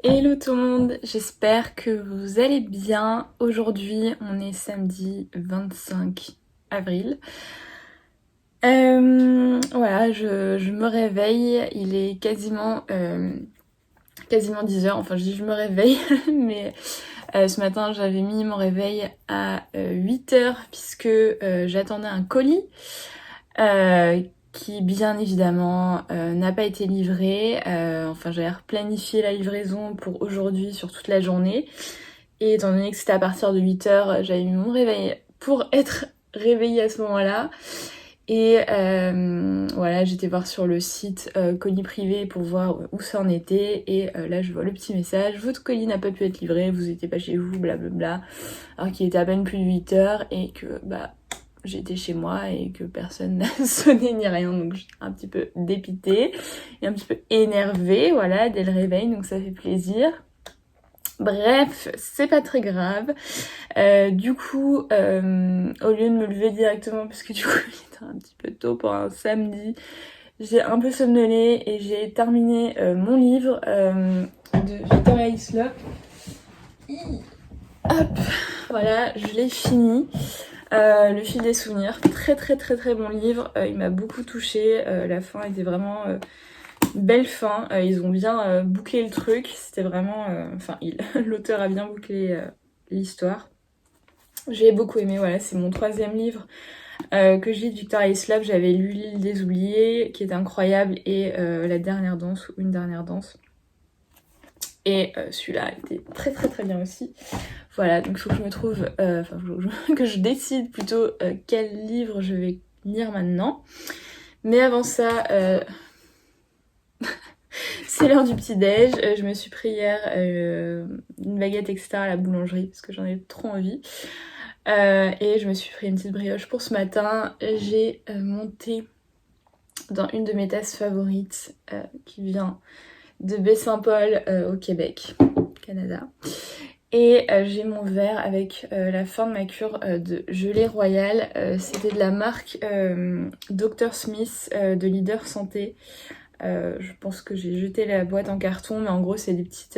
Hello tout le monde, j'espère que vous allez bien. Aujourd'hui, on est samedi 25 avril. Voilà, je me réveille, il est quasiment 10h, enfin je dis je me réveille, mais ce matin j'avais mis mon réveil à 8h puisque j'attendais un colis. Qui bien évidemment n'a pas été livré. Enfin j'avais replanifié la livraison pour aujourd'hui sur toute la journée. Et étant donné que c'était à partir de 8h, j'avais mis mon réveil pour être réveillée à ce moment-là. Et voilà, j'étais voir sur le site colis privé pour voir où ça en était. Et là je vois le petit message, votre colis n'a pas pu être livré, vous n'étiez pas chez vous, blablabla. Alors qu'il était à peine plus de 8h et que j'étais chez moi et que personne n'a sonné ni rien, donc j'étais un petit peu dépitée et un petit peu énervée, voilà, dès le réveil, donc ça fait plaisir. Bref, c'est pas très grave. Du coup, au lieu de me lever directement, parce que du coup il était un petit peu tôt pour un samedi, j'ai un peu somnolé et j'ai terminé mon livre de Victoria Hislop. Hop, voilà, je l'ai fini. Le fil des souvenirs, très bon livre, il m'a beaucoup touchée, la fin était vraiment une belle fin, ils ont bien bouclé le truc, c'était vraiment, l'auteur a bien bouclé l'histoire. J'ai beaucoup aimé, voilà, c'est mon 3e livre que je lis de Victoria Hislop. J'avais lu L'île des oubliés, qui est incroyable, et La dernière danse, ou Une dernière danse. Et celui-là était très bien aussi. Voilà, donc il faut que je me trouve, que je décide plutôt quel livre je vais lire maintenant. Mais avant ça, c'est l'heure du petit-déj. Je me suis pris hier une baguette etc. à la boulangerie parce que j'en ai trop envie. Et je me suis pris une petite brioche pour ce matin. J'ai monté dans une de mes tasses favorites qui vient de Baie-Saint-Paul au Québec, Canada. Et j'ai mon verre avec la fin de ma cure de gelée royale. C'était de la marque Dr Smith de Leader Santé. Je pense que j'ai jeté la boîte en carton, mais en gros c'est des petites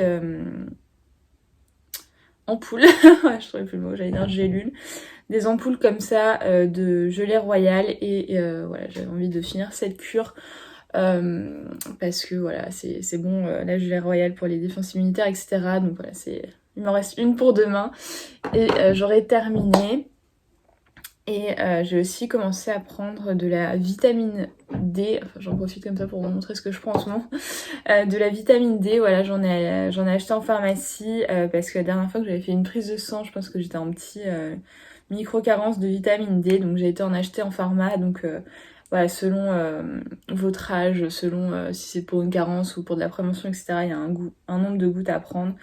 ampoules. Je trouvais plus le mot, j'allais dire gélules. Des ampoules comme ça de gelée royale. Et voilà, j'avais envie de finir cette cure. Parce que voilà, c'est bon, la gelée royale pour les défenses immunitaires, etc. Donc voilà, il m'en reste une pour demain et j'aurai terminé. Et j'ai aussi commencé à prendre de la vitamine D, enfin j'en profite comme ça pour vous montrer ce que je prends en ce moment. De la vitamine D, voilà, j'en ai acheté en pharmacie parce que la dernière fois que j'avais fait une prise de sang, je pense que j'étais en petit micro-carence de vitamine D, donc j'ai été en acheter en pharma, donc voilà, selon votre âge, selon si c'est pour une carence ou pour de la prévention, etc., il y a un nombre de gouttes à prendre.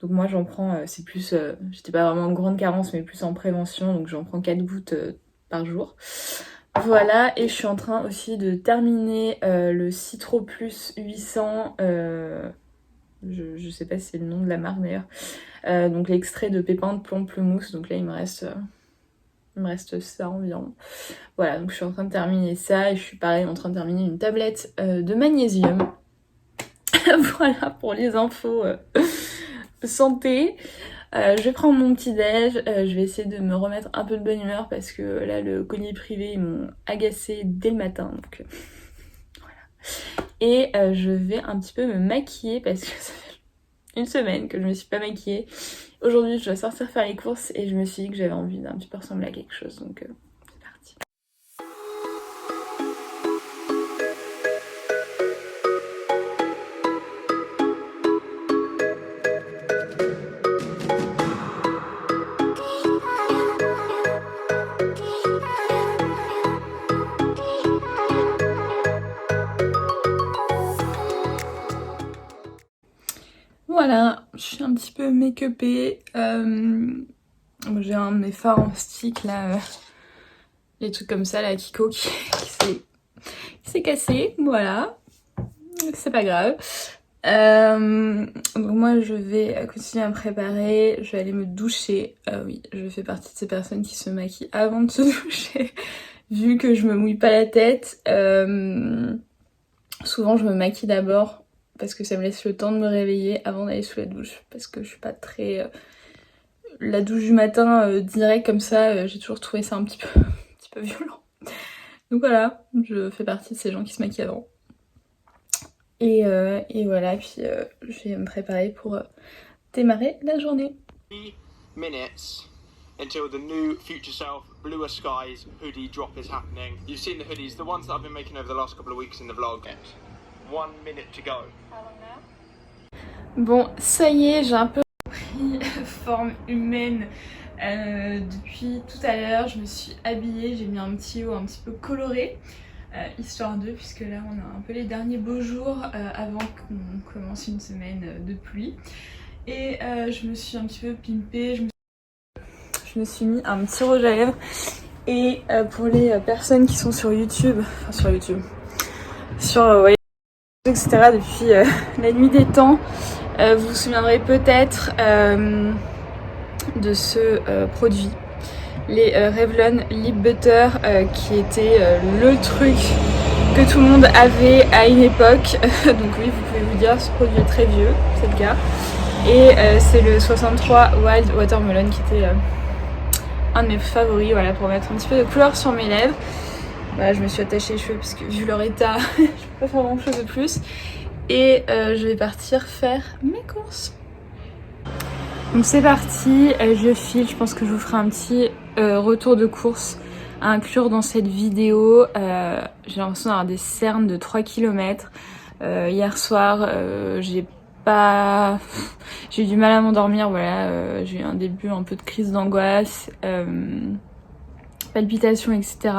Donc moi j'en prends, c'est plus, j'étais pas vraiment en grande carence, mais plus en prévention, donc j'en prends 4 gouttes par jour. Voilà, et je suis en train aussi de terminer le Citro Plus 800, je sais pas si c'est le nom de la marque d'ailleurs, donc l'extrait de pépins de pamplemousse, donc là il me reste ça environ. Voilà, donc je suis en train de terminer ça, et je suis pareil en train de terminer une tablette de magnésium. Voilà pour les infos santé. Je vais prendre mon petit déj, je vais essayer de me remettre un peu de bonne humeur parce que là le colis privé ils m'ont agacée dès le matin, donc voilà. Et je vais un petit peu me maquiller parce que ça fait une semaine que je me suis pas maquillée. Aujourd'hui je dois sortir faire les courses et je me suis dit que j'avais envie d'un petit peu ressembler à quelque chose, donc c'est parti. Voilà, je suis un petit peu make-upée. J'ai un de mes fards en stick là, les trucs comme ça, la Kiko qui s'est cassé, voilà. C'est pas grave. Donc moi je vais continuer à me préparer, je vais aller me doucher. Oui, je fais partie de ces personnes qui se maquillent avant de se doucher, vu que je me mouille pas la tête. Souvent je me maquille d'abord parce que ça me laisse le temps de me réveiller avant d'aller sous la douche, parce que je suis pas très... La douche du matin direct comme ça, j'ai toujours trouvé ça un petit peu violent. Donc voilà, je fais partie de ces gens qui se maquillent avant. Et voilà, puis je vais me préparer pour démarrer la journée. Minutes until the new future self bluer skies hoodie drop is happening. You've seen the hoodies, the ones that I've been making over the last couple of weeks in the vlog. 1 minute to go. Bon, ça y est, j'ai un peu pris forme humaine depuis tout à l'heure. Je me suis habillée, j'ai mis un petit haut un petit peu coloré, histoire de, puisque là on a un peu les derniers beaux jours avant qu'on commence une semaine de pluie. Et je me suis un petit peu pimpée, je me suis mis un petit rouge à lèvres. Et pour les personnes qui sont sur YouTube, sur etc. depuis la nuit des temps, vous vous souviendrez peut-être de ce produit, les Revlon Lip Butter, qui était le truc que tout le monde avait à une époque. Donc oui, vous pouvez vous dire, ce produit est très vieux, c'est le cas. Et c'est le 63 Wild Watermelon qui était un de mes favoris, voilà, pour mettre un petit peu de couleur sur mes lèvres. Voilà, je me suis attachée les cheveux parce que vu leur état, je peux pas faire grand chose de plus. Et je vais partir faire mes courses. Donc c'est parti, je file, je pense que je vous ferai un petit retour de course à inclure dans cette vidéo. J'ai l'impression d'avoir des cernes de 3 km. Hier soir, j'ai eu du mal à m'endormir, voilà, j'ai eu un début un peu de crise d'angoisse, palpitations, etc.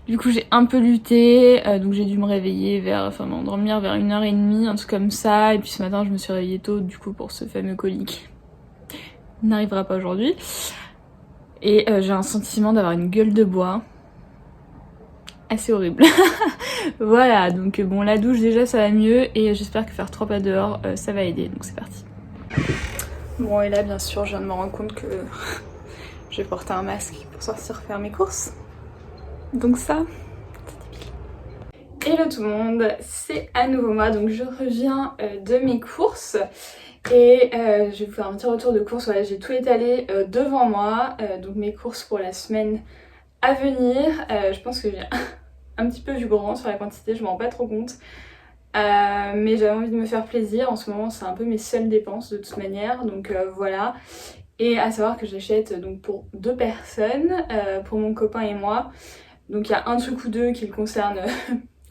Du coup j'ai un peu lutté, donc j'ai dû me réveiller m'endormir vers 1h30, un truc comme ça, et puis ce matin je me suis réveillée tôt du coup pour ce fameux colique. Il n'arrivera pas aujourd'hui. Et j'ai un sentiment d'avoir une gueule de bois. Assez horrible. Voilà, donc bon, la douche déjà ça va mieux et j'espère que faire 3 pas dehors ça va aider, donc c'est parti. Bon, et là bien sûr je viens de me rendre compte que je vais porter un masque pour sortir faire mes courses. Donc ça, c'est débile. Hello tout le monde, c'est à nouveau moi, donc je reviens de mes courses. Et je vais vous faire un petit retour de course, voilà, j'ai tout étalé devant moi, donc mes courses pour la semaine à venir. Je pense que j'ai un petit peu vu grand sur la quantité, je m'en rends pas trop compte. Mais j'avais envie de me faire plaisir, en ce moment c'est un peu mes seules dépenses de toute manière, donc voilà. Et à savoir que j'achète donc pour 2 personnes, pour mon copain et moi. Donc il y a un truc ou deux qui le concerne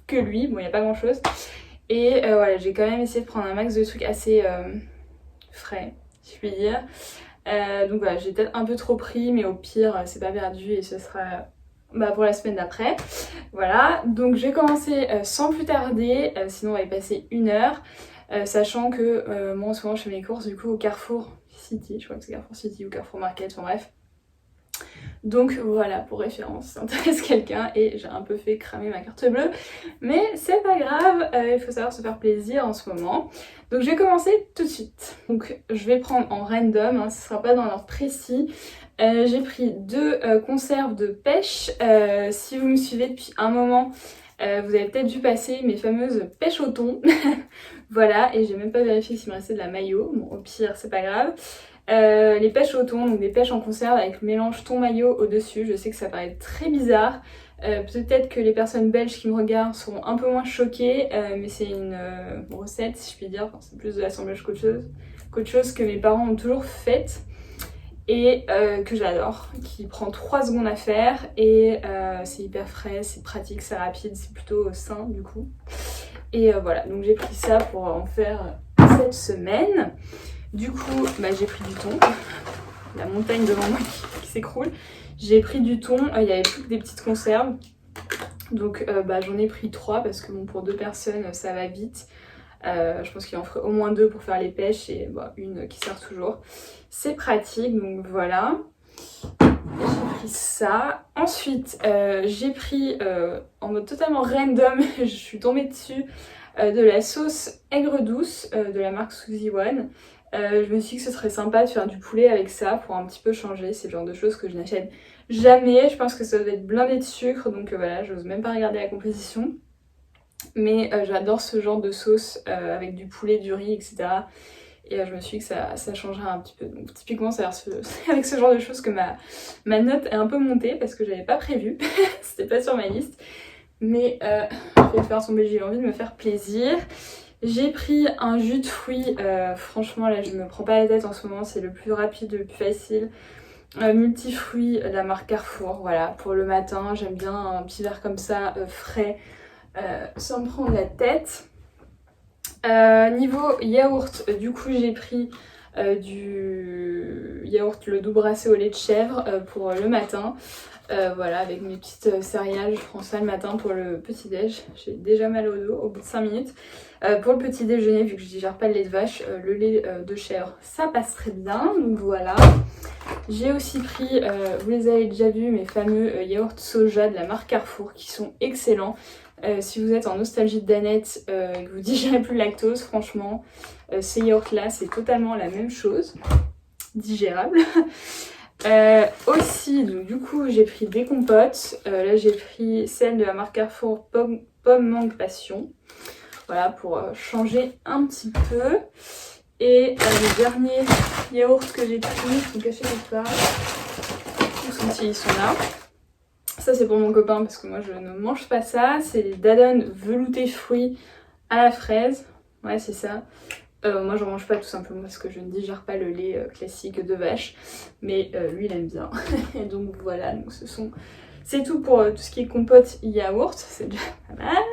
que lui, bon il n'y a pas grand chose. Et voilà, j'ai quand même essayé de prendre un max de trucs assez frais, si je puis dire. Donc voilà, j'ai peut-être un peu trop pris, mais au pire c'est pas perdu et ce sera pour la semaine d'après. Voilà, donc je vais commencer sans plus tarder, sinon on va y passer 1 heure, sachant que moi en ce moment je fais mes courses du coup au Carrefour City, je crois que c'est Carrefour City ou Carrefour Market, enfin bref. Donc voilà, pour référence, ça intéresse quelqu'un, et j'ai un peu fait cramer ma carte bleue, mais c'est pas grave, il faut savoir se faire plaisir en ce moment. Donc je vais commencer tout de suite. Donc je vais prendre en random, hein, ce sera pas dans l'ordre précis. J'ai pris 2 conserves de pêche. Si vous me suivez depuis un moment, vous avez peut-être dû passer mes fameuses pêches au thon. Voilà, et j'ai même pas vérifié s'il me restait de la mayo, bon au pire c'est pas grave. Les pêches au thon, donc des pêches en conserve avec le mélange thon mayo au dessus. Je sais que ça paraît très bizarre, peut-être que les personnes belges qui me regardent seront un peu moins choquées, mais c'est une recette si je puis dire, enfin, c'est plus de l'assemblage qu'autre chose que mes parents ont toujours faite et que j'adore, qui prend 3 secondes à faire, et c'est hyper frais, c'est pratique, c'est rapide, c'est plutôt sain du coup. Et voilà, donc j'ai pris ça pour en faire cette semaine. Du coup, j'ai pris du thon, la montagne devant moi qui s'écroule. J'ai pris du thon, il n'y avait plus que des petites conserves. Donc j'en ai pris 3 parce que bon, pour 2 personnes ça va vite. Je pense qu'il en ferait au moins 2 pour faire les pêches et une qui sert toujours. C'est pratique, donc voilà. J'ai pris ça. Ensuite, j'ai pris en mode totalement random, je suis tombée dessus, de la sauce aigre douce de la marque Suzy One. Je me suis dit que ce serait sympa de faire du poulet avec ça pour un petit peu changer. C'est le genre de choses que je n'achète jamais. Je pense que ça doit être blindé de sucre, donc voilà, j'ose même pas regarder la composition. Mais j'adore ce genre de sauce avec du poulet, du riz, etc. Et je me suis dit que ça changerait un petit peu. Donc typiquement c'est avec ce genre de choses que ma note est un peu montée parce que j'avais pas prévu. C'était pas sur ma liste. Mais je vais faire tomber, j'ai envie de me faire plaisir. J'ai pris un jus de fruits, franchement là je me prends pas la tête en ce moment, c'est le plus rapide, le plus facile. Multifruits de la marque Carrefour, voilà, pour le matin, j'aime bien un petit verre comme ça, frais, sans me prendre la tête. Niveau yaourt, du coup j'ai pris du yaourt le doux brassé au lait de chèvre pour le matin. Voilà, avec mes petites céréales, je prends ça le matin pour le petit déj. J'ai déjà mal au dos au bout de 5 minutes. Pour le petit déjeuner, vu que je digère pas le lait de vache, le lait de chèvre, ça passe très bien. Donc voilà. J'ai aussi pris, vous les avez déjà vus, mes fameux yaourts soja de la marque Carrefour qui sont excellents. Si vous êtes en nostalgie de Danette et que vous digérez plus le lactose, franchement, ces yaourts là c'est totalement la même chose. Digérable. Aussi, donc du coup j'ai pris des compotes. Là j'ai pris celle de la marque Carrefour pomme mangue passion. Voilà, pour changer un petit peu. Et les derniers yaourts que j'ai pris, ils sont cachés quelque part. Où sont-ils? Ils sont là. Ça c'est pour mon copain parce que moi je ne mange pas ça. C'est les Danone velouté fruits à la fraise. Ouais c'est ça. Moi j'en mange pas tout simplement parce que je ne digère pas le lait classique de vache. Mais lui il aime bien. Et donc voilà, donc c'est tout pour tout ce qui est compote yaourt. C'est déjà pas mal.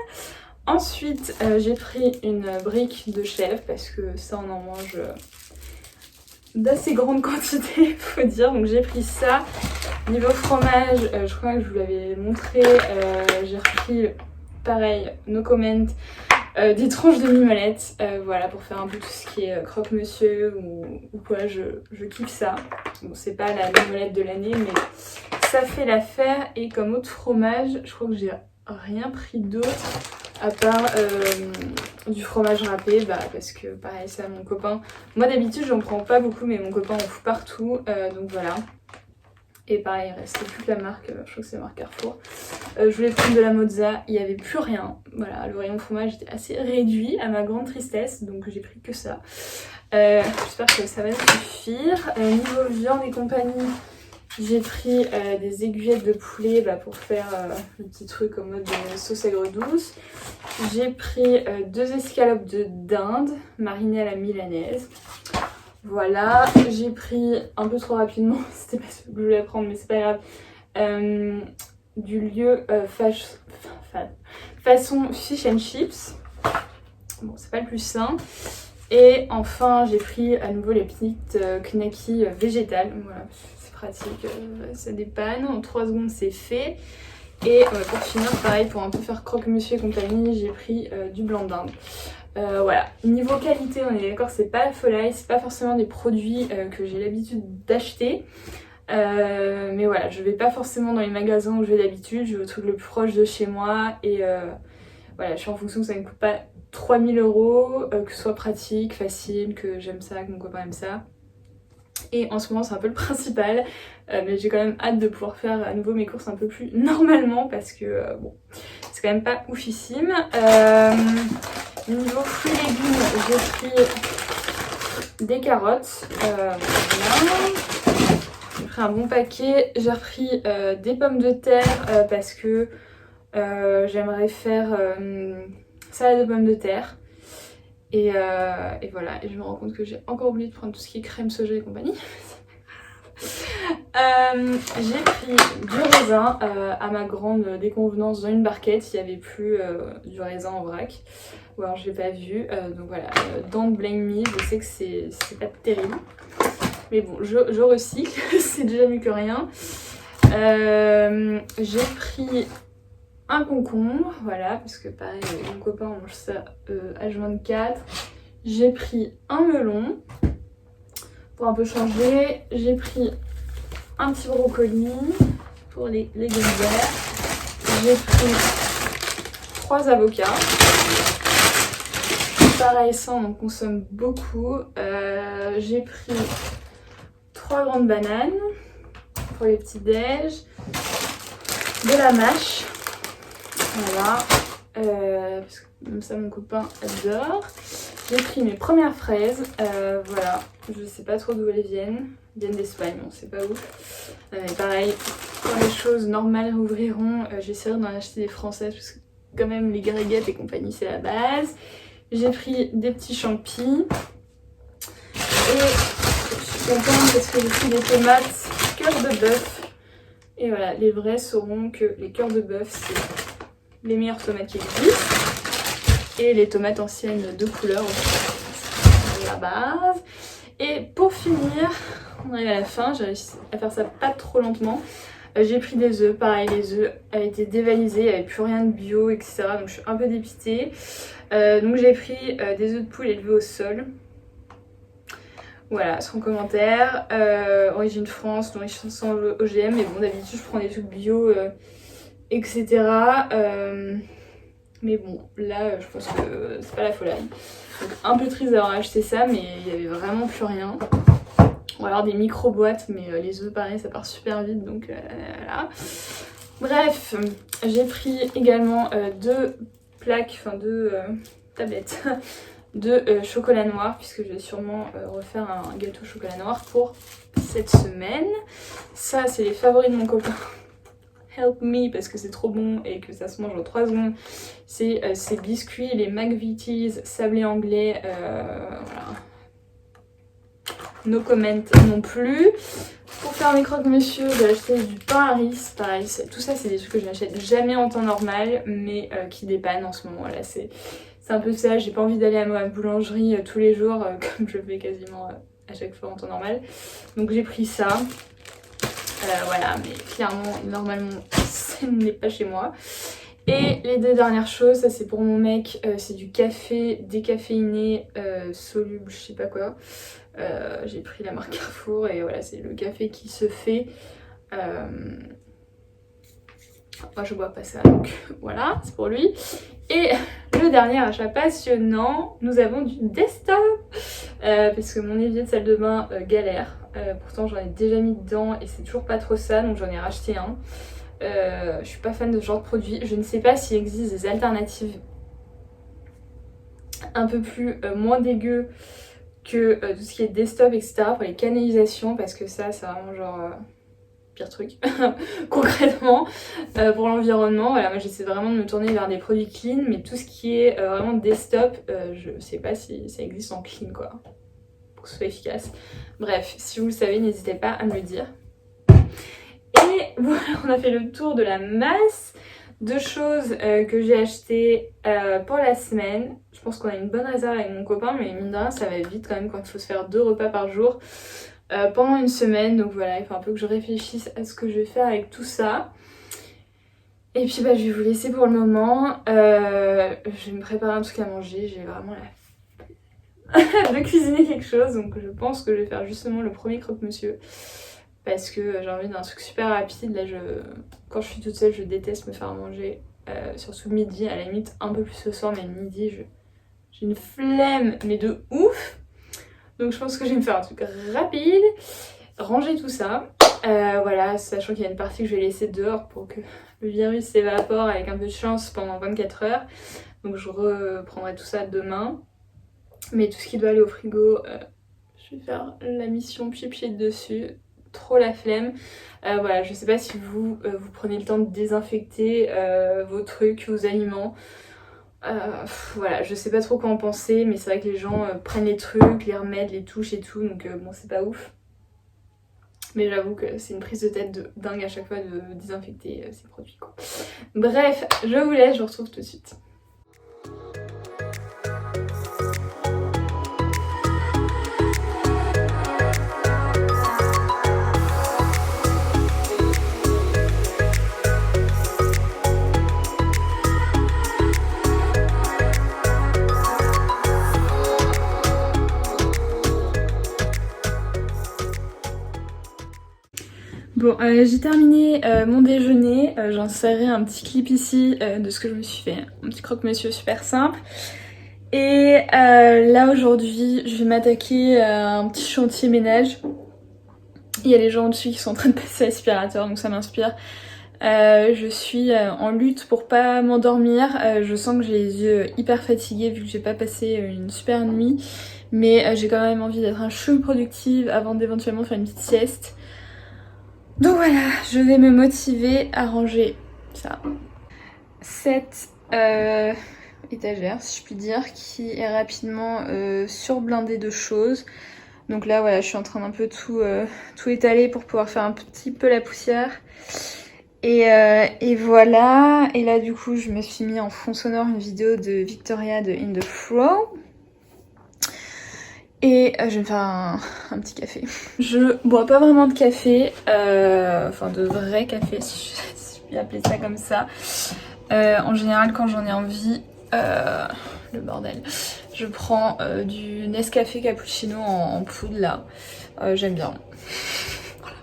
Ensuite j'ai pris une brique de chèvre parce que ça on en mange d'assez grande quantité faut dire. Donc j'ai pris ça. Niveau fromage, je crois que je vous l'avais montré. J'ai repris pareil, no comment. Des tranches de mimolette, voilà, pour faire un peu tout ce qui est croque-monsieur ou quoi, je kiffe ça. Bon, c'est pas la mimolette de l'année, mais ça fait l'affaire. Et comme autre fromage, je crois que j'ai rien pris d'autre à part du fromage râpé, parce que pareil, c'est à mon copain. Moi d'habitude, j'en prends pas beaucoup, mais mon copain en fout partout, donc voilà. Et pareil, il restait plus que la marque, je crois que c'est la marque Carrefour. Je voulais prendre de la mozza, il n'y avait plus rien. Voilà, le rayon fromage était assez réduit à ma grande tristesse, donc j'ai pris que ça. J'espère que ça va suffire. Niveau viande et compagnie, j'ai pris des aiguillettes de poulet pour faire le petit truc en mode sauce aigre douce. J'ai pris 2 escalopes de dinde marinées à la milanaise. Voilà, j'ai pris un peu trop rapidement, c'était pas ce que je voulais prendre mais c'est pas grave, du lieu façon fish and chips. Bon, c'est pas le plus sain. Et enfin, j'ai pris à nouveau les petites knackis végétales. Voilà, c'est pratique, ça dépanne. En 3 secondes, c'est fait. Et pour finir, pareil, pour un peu faire croque-monsieur et compagnie, j'ai pris du blanc d'Inde. Voilà, niveau qualité, on est d'accord, c'est pas la folie, c'est pas forcément des produits que j'ai l'habitude d'acheter. Mais voilà, je vais pas forcément dans les magasins où je vais d'habitude, je vais au truc le plus proche de chez moi. Et voilà, je suis en fonction que ça ne coûte pas 3000 €, que ce soit pratique, facile, que j'aime ça, que mon copain aime ça. Et en ce moment c'est un peu le principal, mais j'ai quand même hâte de pouvoir faire à nouveau mes courses un peu plus normalement parce que bon, c'est quand même pas oufissime. Niveau fruits et légumes, j'ai pris des carottes, voilà. J'ai pris un bon paquet, j'ai repris des pommes de terre parce que j'aimerais faire salade de pommes de terre. Et voilà, et je me rends compte que j'ai encore oublié de prendre tout ce qui est crème soja et compagnie. J'ai pris du raisin à ma grande déconvenance dans une barquette, il n'y avait plus du raisin en vrac. Ou alors je l'ai pas vu, donc voilà, don't blame me, je sais que c'est pas terrible. Mais bon, je recycle, c'est déjà mieux que rien. J'ai pris un concombre, voilà, parce que pareil, mon copain mange ça H24. J'ai pris un melon pour un peu changer. J'ai pris un petit brocoli pour les légumes verts. J'ai pris 3 avocats. Pareil, ça on en consomme beaucoup. J'ai pris 3 grandes bananes pour les petits déj. De la mâche. Voilà, parce que comme ça mon copain adore. J'ai pris mes premières fraises, voilà, je sais pas trop d'où elles viennent d'Espagne, on sait pas où. Mais pareil, quand les choses normales rouvriront, j'essaierai d'en acheter des françaises parce que quand même les gréguettes et compagnie c'est la base. J'ai pris des petits champis et je suis contente parce que j'ai pris des tomates cœur de bœuf. Et voilà, les vrais sauront que les cœurs de bœuf c'est les meilleures tomates qui existent. Et les tomates anciennes de couleur c'est la base. Et pour finir, on arrive à la fin, j'ai réussi à faire ça pas trop lentement. J'ai pris des œufs, pareil, les œufs avaient été dévalisés, il n'y avait plus rien de bio, etc. Donc je suis un peu dépitée. Donc j'ai pris des œufs de poule élevés au sol. Voilà, sans commentaire. Origine France, donc sans OGM, mais bon, d'habitude je prends des trucs bio, etc. Mais bon, là je pense que c'est pas la folie. Donc un peu triste d'avoir acheté ça, mais il y avait vraiment plus rien. On va avoir des micro-boîtes, mais les œufs pareil ça part super vite, donc voilà. Bref, j'ai pris également deux tablettes de chocolat noir, puisque je vais sûrement refaire un gâteau chocolat noir pour cette semaine. Ça c'est les favoris de mon copain. Help me, parce que c'est trop bon et que ça se mange en 3 secondes. C'est ces biscuits, les McVitie's sablé anglais, voilà. No comment non plus. Pour faire mes croque-monsieur, j'ai acheté du pain à riz, pareil, tout ça c'est des trucs que je n'achète jamais en temps normal, mais qui dépannent en ce moment. Là c'est un peu ça, j'ai pas envie d'aller à ma boulangerie tous les jours, comme je fais quasiment à chaque fois en temps normal. Donc j'ai pris ça. Voilà, mais clairement, normalement, ça n'est pas chez moi. Et les deux dernières choses, ça c'est pour mon mec, c'est du café décaféiné soluble, je sais pas quoi. J'ai pris la marque Carrefour et voilà, c'est le café qui se fait. Moi je bois pas ça, donc voilà, c'est pour lui. Et le dernier achat passionnant, nous avons du desktop, parce que mon évier de salle de bain galère. Pourtant j'en ai déjà mis dedans et c'est toujours pas trop ça, donc j'en ai racheté un. Je suis pas fan de ce genre de produit. Je ne sais pas s'il existe des alternatives un peu plus moins dégueu que tout ce qui est desktop, etc. pour les canalisations, parce que ça c'est vraiment genre pire truc concrètement pour l'environnement. Voilà, moi j'essaie vraiment de me tourner vers des produits clean, mais tout ce qui est vraiment desktop, je sais pas si ça existe en clean quoi, pour que ce soit efficace. Bref, si vous le savez, n'hésitez pas à me le dire. Et voilà, on a fait le tour de la masse de choses que j'ai achetées pour la semaine. Je pense qu'on a une bonne réserve avec mon copain, mais mine de rien ça va vite quand même quand il faut se faire 2 repas par jour pendant une semaine. Donc voilà, il faut un peu que je réfléchisse à ce que je vais faire avec tout ça. Et puis bah je vais vous laisser pour le moment. Je vais me préparer un truc à manger, j'ai vraiment la de cuisiner quelque chose, donc je pense que je vais faire justement le premier croque-monsieur. Parce que j'ai envie d'un truc super rapide. Là, quand je suis toute seule, je déteste me faire manger. Surtout le midi, à la limite un peu plus le soir, mais le midi, j'ai une flemme, mais de ouf. Donc je pense que je vais me faire un truc rapide, ranger tout ça. Voilà, sachant qu'il y a une partie que je vais laisser dehors pour que le virus s'évapore avec un peu de chance pendant 24 heures. Donc je reprendrai tout ça demain. Mais tout ce qui doit aller au frigo, je vais faire la mission pied dessus. Trop la flemme. Voilà, je sais pas si vous prenez le temps de désinfecter vos trucs, vos aliments. Voilà, je sais pas trop quoi en penser, mais c'est vrai que les gens prennent les trucs, les remettent, les touchent et tout, donc bon, c'est pas ouf. Mais j'avoue que c'est une prise de tête de dingue à chaque fois de désinfecter ces produits quoi. Bref, je vous laisse, je vous retrouve tout de suite. Bon, j'ai terminé mon déjeuner, j'insérerai un petit clip ici de ce que je me suis fait, un petit croque-monsieur super simple. Et là aujourd'hui, je vais m'attaquer à un petit chantier ménage. Il y a les gens au-dessus qui sont en train de passer l'aspirateur, donc ça m'inspire. Je suis en lutte pour pas m'endormir. Je sens que j'ai les yeux hyper fatigués vu que j'ai pas passé une super nuit. Mais j'ai quand même envie d'être un chou productive avant d'éventuellement faire une petite sieste. Donc voilà, je vais me motiver à ranger ça. Cette étagère, si je puis dire, qui est rapidement surblindée de choses. Donc là, voilà, je suis en train d'un peu tout étaler pour pouvoir faire un petit peu la poussière. Et voilà. Et là, du coup, je me suis mis en fond sonore une vidéo de Victoria de In The Flow. Et je vais me faire un petit café. Je bois pas vraiment de café, enfin de vrai café, si je puis appeler ça comme ça. En général, quand j'en ai envie, le bordel, je prends du Nescafé cappuccino en poudre là. J'aime bien. Voilà.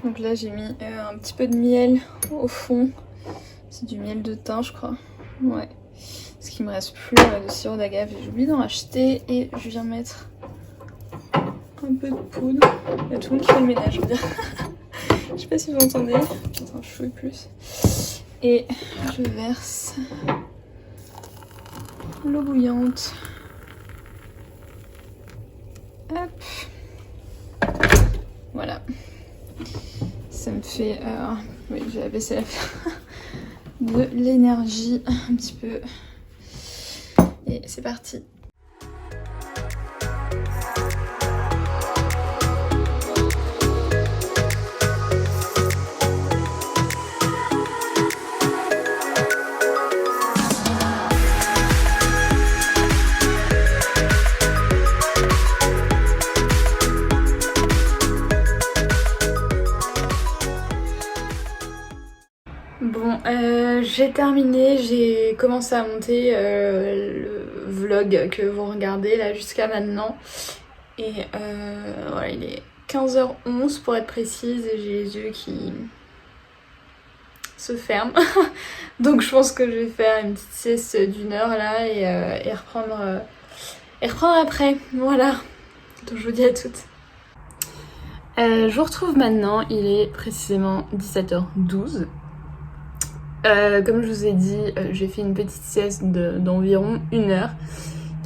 Donc là, j'ai mis un petit peu de miel au fond. C'est du miel de thym, je crois. Ouais. Parce qu'il me reste plus de sirop d'agave, j'ai oublié d'en acheter et je viens mettre un peu de poudre. Il y a tout le monde qui fait le ménage, je veux dire. Je sais pas si vous entendez, putain je chouille plus. Et je verse l'eau bouillante. Hop. Voilà. Ça me fait... oui, j'ai abaissé la flamme. De l'énergie un petit peu. Et c'est parti. Bon, j'ai terminé, j'ai commencé à monter le vlog que vous regardez là jusqu'à maintenant. Et voilà, il est 15h11 pour être précise et j'ai les yeux qui se ferment. Donc je pense que je vais faire une petite sieste d'1 heure là et reprendre après. Voilà, donc je vous dis à toutes. Je vous retrouve maintenant, il est précisément 17h12. Comme je vous ai dit, j'ai fait une petite sieste d'environ 1 heure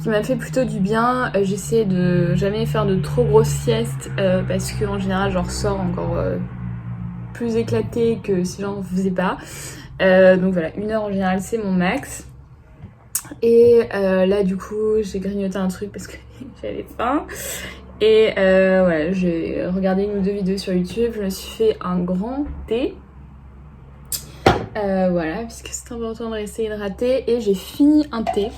qui m'a fait plutôt du bien. J'essaie de jamais faire de trop grosses siestes parce que en général j'en ressors encore plus éclatée que si j'en faisais pas. Donc voilà, 1 heure en général c'est mon max. Et là du coup j'ai grignoté un truc parce que j'avais faim. Et voilà, j'ai regardé 1 ou 2 vidéos sur YouTube, je me suis fait un grand thé. Voilà, puisque c'est important de rester hydraté. Et j'ai fini un thé.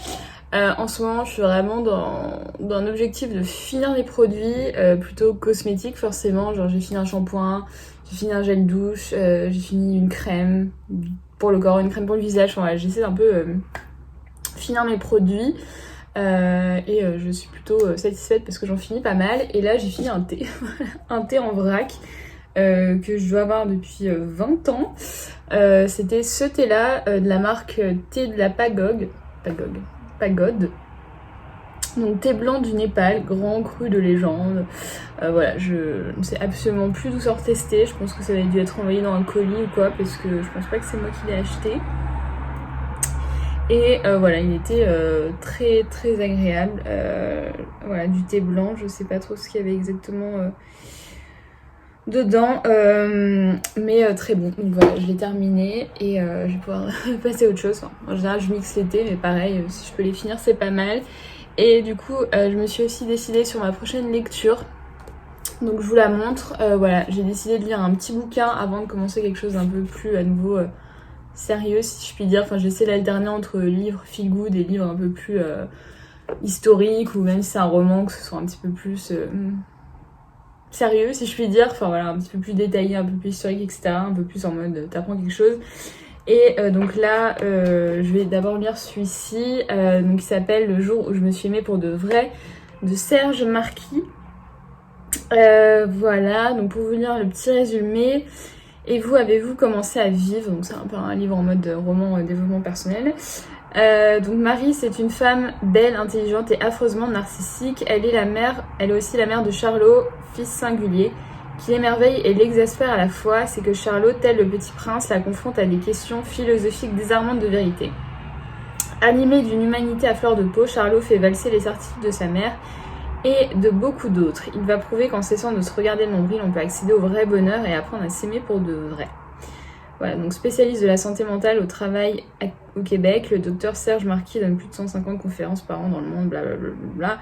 En ce moment, je suis vraiment dans un objectif de finir les produits plutôt cosmétiques, forcément. Genre, j'ai fini un shampoing, j'ai fini un gel douche, j'ai fini une crème pour le corps, une crème pour le visage. Enfin, voilà, j'essaie d'un peu finir mes produits. Et je suis plutôt satisfaite parce que j'en finis pas mal. Et là, j'ai fini un thé. Un thé en vrac. Que je dois avoir depuis 20 ans. C'était ce thé là de la marque thé de la Pagode. Donc thé blanc du Népal, grand cru de légende. Voilà, je ne sais absolument plus d'où sort testé. Je pense que ça avait dû être envoyé dans un colis ou quoi, parce que je pense pas que c'est moi qui l'ai acheté. Et voilà, il était très très agréable. Voilà, du thé blanc, je sais pas trop ce qu'il y avait exactement dedans, mais très bon. Donc voilà, je l'ai terminé et je vais pouvoir passer à autre chose. Enfin, en général, je mixe les thés, mais pareil, si je peux les finir, c'est pas mal. Et du coup, je me suis aussi décidée sur ma prochaine lecture. Donc je vous la montre. Voilà, j'ai décidé de lire un petit bouquin avant de commencer quelque chose d'un peu plus à nouveau sérieux, si je puis dire. Enfin, j'essaie d'alterner entre livres feel good et livres un peu plus historiques, ou même si c'est un roman, que ce soit un petit peu plus sérieux, si je puis dire. Enfin voilà, un petit peu plus détaillé, un peu plus historique, etc. Un peu plus en mode t'apprends quelque chose. Et donc là, je vais d'abord lire celui-ci, donc, qui s'appelle Le jour où je me suis aimée pour de vrai, de Serge Marquis. Voilà, donc pour vous lire le petit résumé. Et vous, avez-vous commencé à vivre? Donc c'est un peu un livre en mode roman développement personnel. Donc Marie, c'est une femme belle, intelligente et affreusement narcissique. Elle est aussi la mère de Charlot, fils singulier, qui l'émerveille et l'exaspère à la fois, c'est que Charlot, tel le petit prince, la confronte à des questions philosophiques désarmantes de vérité. Animé d'une humanité à fleur de peau, Charlot fait valser les certitudes de sa mère et de beaucoup d'autres. Il va prouver qu'en cessant de se regarder le nombril, on peut accéder au vrai bonheur et apprendre à s'aimer pour de vrai. Voilà, donc spécialiste de la santé mentale au travail au Québec, le docteur Serge Marquis donne plus de 150 conférences par an dans le monde, blablabla.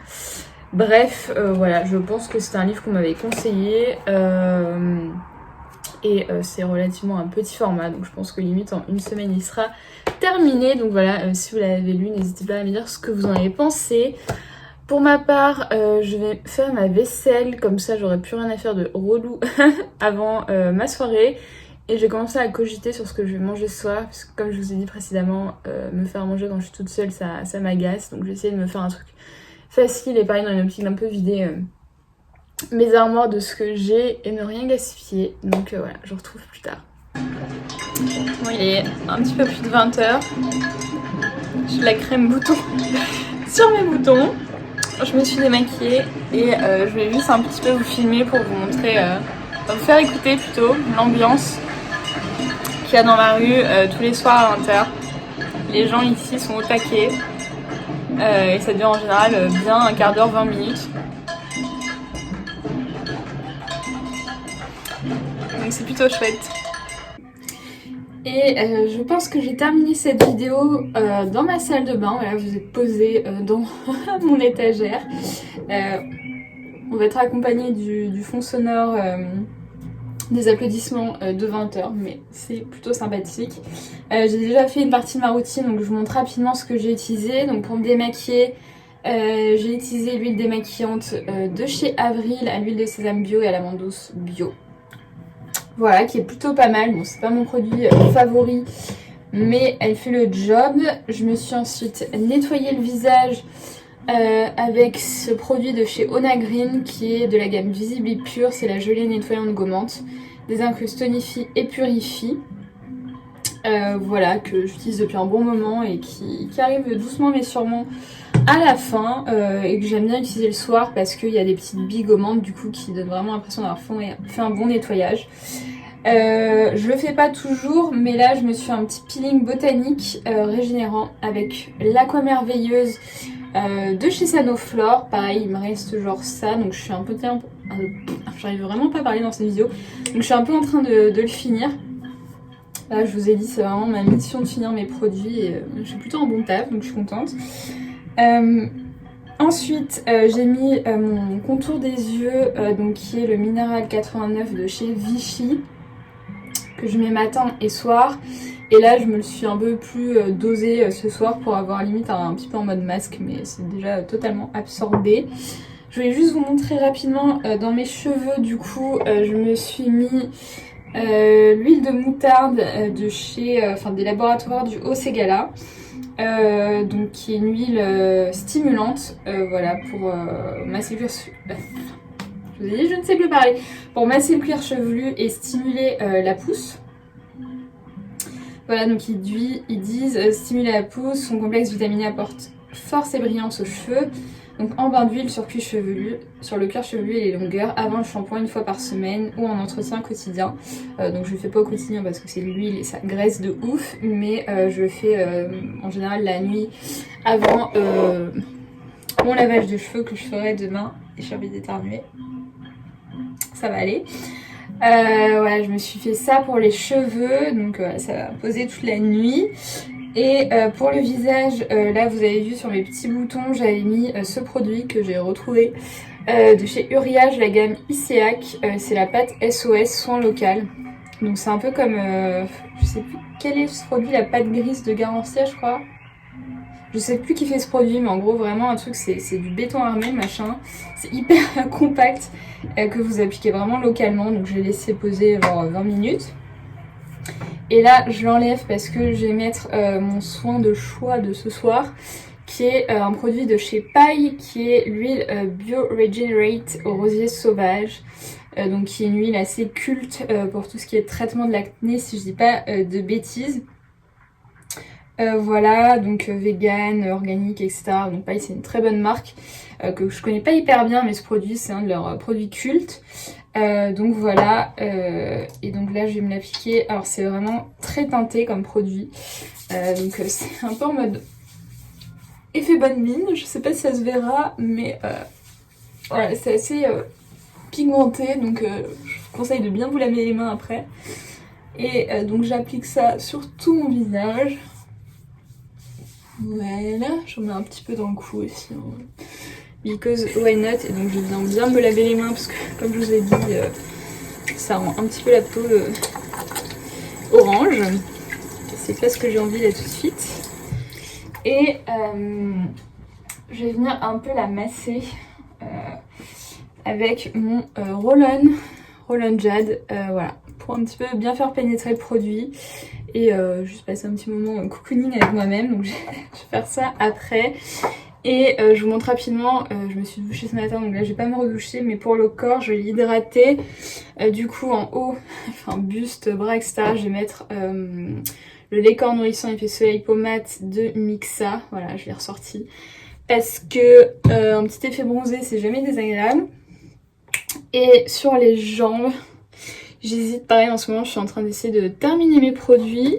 Bref, voilà, je pense que c'est un livre qu'on m'avait conseillé et c'est relativement un petit format, donc je pense que limite en une semaine il sera terminé. Donc voilà, si vous l'avez lu, n'hésitez pas à me dire ce que vous en avez pensé. Pour ma part, je vais faire ma vaisselle, comme ça j'aurai plus rien à faire de relou avant ma soirée. Et j'ai commencé à cogiter sur ce que je vais manger ce soir, parce que comme je vous ai dit précédemment, me faire manger quand je suis toute seule, ça m'agace. Donc je vais essayer de me faire un truc facile et pareil dans une optique d'un peu vider mes armoires de ce que j'ai et ne rien gaspiller. Donc voilà, je vous retrouve plus tard. Bon, il est un petit peu plus de 20h. J'ai de la crème bouton sur mes boutons. Je me suis démaquillée et je vais juste un petit peu vous filmer pour vous montrer, vous faire écouter plutôt l'ambiance qu'il y a dans ma rue tous les soirs à 20h. Les gens ici sont au taquet et ça dure en général bien un quart d'heure, 20 minutes. Donc c'est plutôt chouette. Et je pense que j'ai terminé cette vidéo dans ma salle de bain. Voilà, vous êtes posé dans mon étagère. On va être accompagné du fond sonore des applaudissements de 20h, mais c'est plutôt sympathique. J'ai déjà fait une partie de ma routine, donc je vous montre rapidement ce que j'ai utilisé. Donc pour me démaquiller, j'ai utilisé l'huile démaquillante de chez Avril à l'huile de sésame bio et à l'amande douce bio. Voilà, qui est plutôt pas mal. Bon, c'est pas mon produit favori, mais elle fait le job. Je me suis ensuite nettoyé le visage avec ce produit de chez Onagreen qui est de la gamme Visibly Pure. C'est la gelée nettoyante gommante. Désincruste, tonifie et purifie. Voilà, que j'utilise depuis un bon moment et qui arrive doucement mais sûrement à la fin et que j'aime bien utiliser le soir parce qu'il y a des petites billes gommantes du coup qui donnent vraiment l'impression d'avoir fait un bon nettoyage. Je le fais pas toujours, mais là je me suis fait un petit peeling botanique régénérant avec l'Aqua-Merveilleuse de chez Sanoflore. Pareil, il me reste genre ça, donc je suis un peu... J'arrive vraiment pas à parler dans cette vidéo, donc je suis un peu en train de le finir. Là, je vous ai dit, c'est vraiment ma mission de finir mes produits et j'ai plutôt un bon taf, donc je suis contente. Ensuite, j'ai mis mon contour des yeux, donc qui est le Minéral 89 de chez Vichy, que je mets matin et soir. Et là, je me le suis un peu plus dosé ce soir pour avoir limite un petit peu en mode masque, mais c'est déjà totalement absorbé. Je vais juste vous montrer rapidement dans mes cheveux, du coup, je me suis mis l'huile de moutarde de chez, des laboratoires du Haut-Ségala. Donc qui est une huile stimulante, voilà, pour masser le cuir je vous ai dit, je ne sais plus parler, pour masser le cuir chevelu et stimuler la pousse. Voilà, donc ils disent stimuler la pousse, son complexe vitaminé apporte force et brillance aux cheveux. Donc en bain d'huile sur le cuir chevelu et les longueurs, avant le shampoing une fois par semaine ou en entretien quotidien. Donc je le fais pas au quotidien parce que c'est de l'huile et ça graisse de ouf, mais je le fais en général la nuit avant mon lavage de cheveux que je ferai demain. Et j'ai envie d'éternuer. Ça va aller. Voilà, je me suis fait ça pour les cheveux, donc ça va poser toute la nuit. Et pour le visage, là vous avez vu sur mes petits boutons, j'avais mis ce produit que j'ai retrouvé de chez Uriage, la gamme Iseak. C'est la pâte SOS soin local. Donc c'est un peu comme, je sais plus quel est ce produit, la pâte grise de Garancia je crois. Je sais plus qui fait ce produit, mais en gros vraiment un truc, c'est du béton armé machin. C'est hyper compact que vous appliquez vraiment localement, donc je l'ai laissé poser genre 20 minutes. Et là, je l'enlève parce que je vais mettre mon soin de choix de ce soir, qui est un produit de chez Paille, qui est l'huile Bio Regenerate au rosier sauvage. Donc qui est une huile assez culte pour tout ce qui est traitement de l'acné, si je dis pas de bêtises. Voilà, donc vegan, organique, etc. Donc Paille, c'est une très bonne marque que je connais pas hyper bien, mais ce produit, c'est un de leurs produits cultes. Donc voilà, et donc là je vais me l'appliquer. Alors c'est vraiment très teinté comme produit, donc c'est un peu en mode effet bonne mine, je sais pas si ça se verra, mais voilà, c'est assez pigmenté, donc je vous conseille de bien vous laver les mains après. Et donc j'applique ça sur tout mon visage. Voilà, j'en mets un petit peu dans le cou aussi, hein. Because why not? Et donc je viens bien me laver les mains parce que comme je vous ai dit, ça rend un petit peu la peau orange. C'est pas ce que j'ai envie là tout de suite. Et je vais venir un peu la masser avec mon Roll-On Jade, voilà, pour un petit peu bien faire pénétrer le produit et juste passer un petit moment cocooning avec moi-même. Donc je vais faire ça après. Et je vous montre rapidement, je me suis douchée ce matin, donc là je vais pas me redoucher, mais pour le corps je vais l'hydrater. Du coup en haut, enfin buste, bras, etc. je vais mettre le lait corps nourrissant effet soleil pommade de Mixa. Voilà, je l'ai ressorti. Parce que un petit effet bronzé c'est jamais désagréable. Et sur les jambes, j'hésite, pareil en ce moment je suis en train d'essayer de terminer mes produits.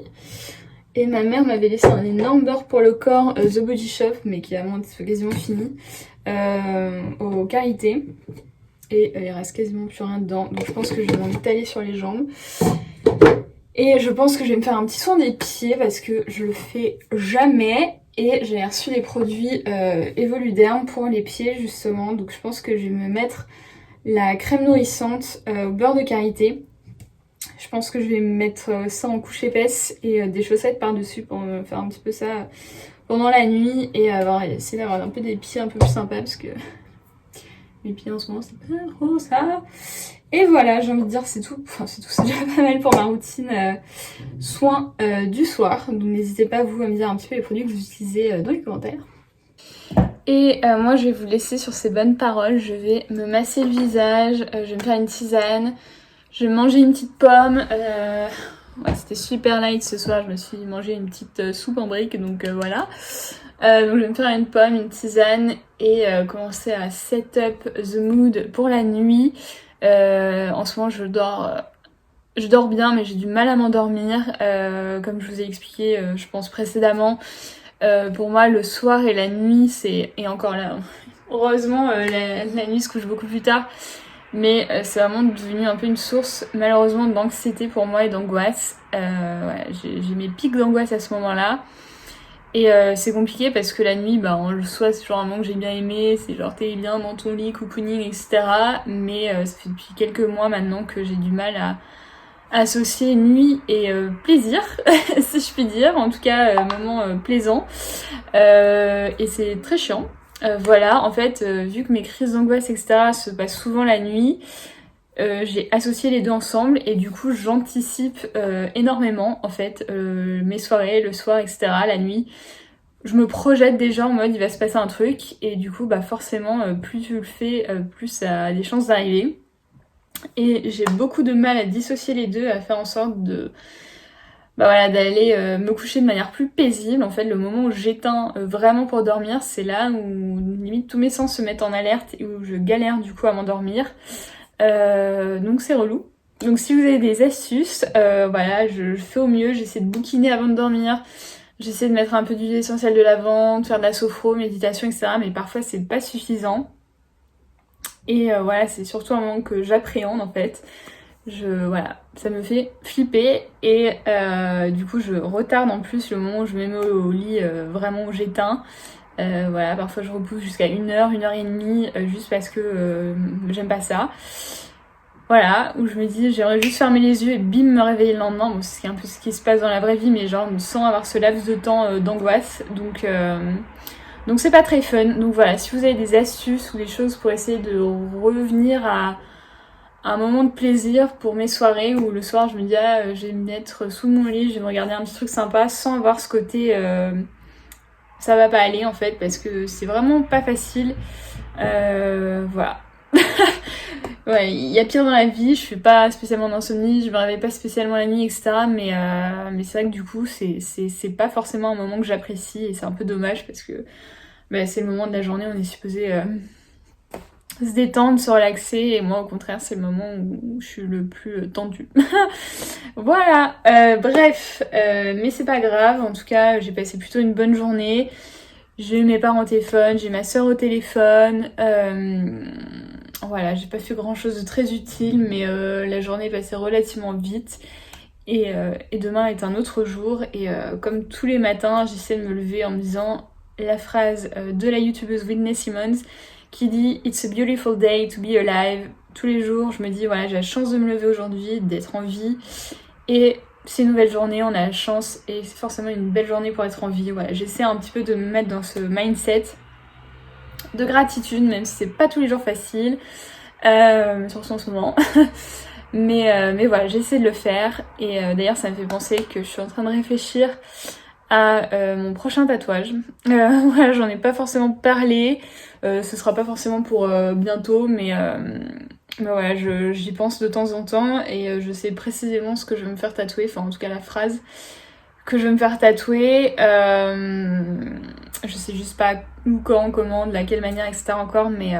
Et ma mère m'avait laissé un énorme beurre pour le corps, The Body Shop, mais qui a quasiment fini, au Karité. Et il reste quasiment plus rien dedans, donc je pense que je vais m'en étaler sur les jambes. Et je pense que je vais me faire un petit soin des pieds, parce que je le fais jamais. Et j'ai reçu les produits Evoluderm pour les pieds, justement. Donc je pense que je vais me mettre la crème nourrissante au beurre de karité. Je pense que je vais me mettre ça en couche épaisse et des chaussettes par-dessus pour me faire un petit peu ça pendant la nuit et essayer d'avoir un peu des pieds un peu plus sympas parce que mes pieds en ce moment c'est pas trop ça. Et voilà, j'ai envie de dire c'est tout. Enfin c'est tout, c'est déjà pas mal pour ma routine soin du soir. Donc n'hésitez pas vous à me dire un petit peu les produits que vous utilisez dans les commentaires. Et moi je vais vous laisser sur ces bonnes paroles. Je vais me masser le visage, je vais me faire une tisane. Je vais manger une petite pomme, ouais, c'était super light ce soir, je me suis mangé une petite soupe en briques, donc voilà. Donc je vais me faire une pomme, une tisane et commencer à set up the mood pour la nuit. En ce moment je dors bien mais j'ai du mal à m'endormir, comme je vous ai expliqué je pense précédemment. Pour moi le soir et la nuit et encore là, heureusement la nuit se couche beaucoup plus tard. Mais c'est vraiment devenu un peu une source malheureusement d'anxiété pour moi et d'angoisse. Ouais, j'ai mes pics d'angoisse à ce moment-là. Et c'est compliqué parce que la nuit, le soir c'est genre un moment que j'ai bien aimé, c'est genre t'es bien dans ton lit, cocooning, etc. Mais ça fait depuis quelques mois maintenant que j'ai du mal à associer nuit et plaisir, si je puis dire. En tout cas, moment plaisant. Et c'est très chiant. Voilà, en fait, vu que mes crises d'angoisse, etc. se passent souvent la nuit, j'ai associé les deux ensemble et du coup j'anticipe énormément en fait mes soirées, le soir, etc. la nuit. Je me projette déjà en mode il va se passer un truc et du coup forcément plus tu le fais, plus ça a des chances d'arriver. Et j'ai beaucoup de mal à dissocier les deux, à faire en sorte de... d'aller me coucher de manière plus paisible. En fait, le moment où j'éteins vraiment pour dormir, c'est là où limite tous mes sens se mettent en alerte et où je galère du coup à m'endormir. Donc c'est relou. Donc si vous avez des astuces, je fais au mieux, j'essaie de bouquiner avant de dormir. J'essaie de mettre un peu d'huile essentielle de lavande, faire de la sophro, méditation, etc. Mais parfois c'est pas suffisant. Et c'est surtout un moment que j'appréhende en fait. Ça me fait flipper et du coup je retarde en plus le moment où je me mets au lit vraiment où j'éteins. Parfois je repousse jusqu'à 1h, 1h30 juste parce que j'aime pas ça. Voilà, où je me dis j'aimerais juste fermer les yeux et bim me réveiller le lendemain. Bon, c'est un peu ce qui se passe dans la vraie vie mais genre sans avoir ce laps de temps d'angoisse. Donc c'est pas très fun. Donc voilà, si vous avez des astuces ou des choses pour essayer de revenir à un moment de plaisir pour mes soirées où le soir je me dis je vais me mettre sous mon lit, je vais me regarder un petit truc sympa sans avoir ce côté ça va pas aller en fait parce que c'est vraiment pas facile. Voilà. Ouais, il y a pire dans la vie, je suis pas spécialement d'insomnie, je me réveille pas spécialement la nuit, etc. Mais c'est vrai que du coup, c'est pas forcément un moment que j'apprécie et c'est un peu dommage parce que c'est le moment de la journée où on est supposé se détendre, se relaxer, et moi au contraire c'est le moment où je suis le plus tendue. Voilà, bref, mais c'est pas grave, en tout cas j'ai passé plutôt une bonne journée. J'ai eu mes parents au téléphone, j'ai ma soeur au téléphone, voilà, j'ai pas fait grand chose de très utile, mais la journée est passée relativement vite. Et demain est un autre jour, et comme tous les matins j'essaie de me lever en me disant la phrase de la youtubeuse Whitney Simmons qui dit It's a beautiful day to be alive. Tous les jours je me dis voilà, j'ai la chance de me lever aujourd'hui, d'être en vie, et c'est une nouvelle journée, on a la chance et c'est forcément une belle journée pour être en vie. Voilà, j'essaie un petit peu de me mettre dans ce mindset de gratitude, même si c'est pas tous les jours facile, surtout en ce moment. mais voilà, j'essaie de le faire, et d'ailleurs ça me fait penser que je suis en train de réfléchir à mon prochain tatouage. Voilà, j'en ai pas forcément parlé, ce sera pas forcément pour bientôt, mais voilà, j'y pense de temps en temps, et je sais précisément ce que je vais me faire tatouer, enfin en tout cas la phrase que je vais me faire tatouer. Je sais juste pas où, quand, comment, de la quelle manière, etc. encore, mais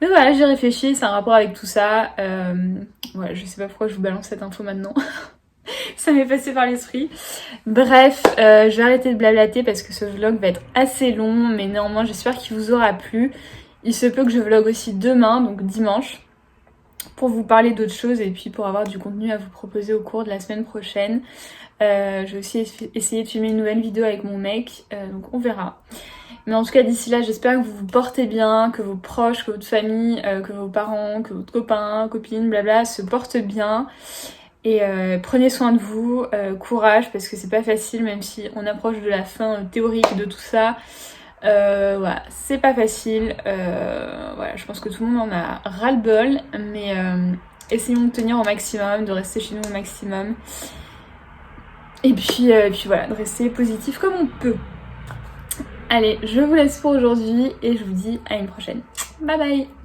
voilà, j'ai réfléchi, c'est un rapport avec tout ça. Voilà, je sais pas pourquoi je vous balance cette info maintenant. Ça m'est passé par l'esprit. Bref, je vais arrêter de blablater parce que ce vlog va être assez long, mais néanmoins j'espère qu'il vous aura plu. Il se peut que je vlog aussi demain, donc dimanche, pour vous parler d'autres choses et puis pour avoir du contenu à vous proposer au cours de la semaine prochaine. Je vais aussi essayer de filmer une nouvelle vidéo avec mon mec, donc on verra. Mais en tout cas d'ici là, j'espère que vous vous portez bien, que vos proches, que votre famille, que vos parents, que votre copain, copine, blabla, se portent bien. Et prenez soin de vous, courage, parce que c'est pas facile, même si on approche de la fin théorique de tout ça. Voilà, c'est pas facile. Voilà, je pense que tout le monde en a ras-le-bol, mais essayons de tenir au maximum, de rester chez nous au maximum. Et puis voilà, de rester positif comme on peut. Allez, je vous laisse pour aujourd'hui et je vous dis à une prochaine. Bye bye!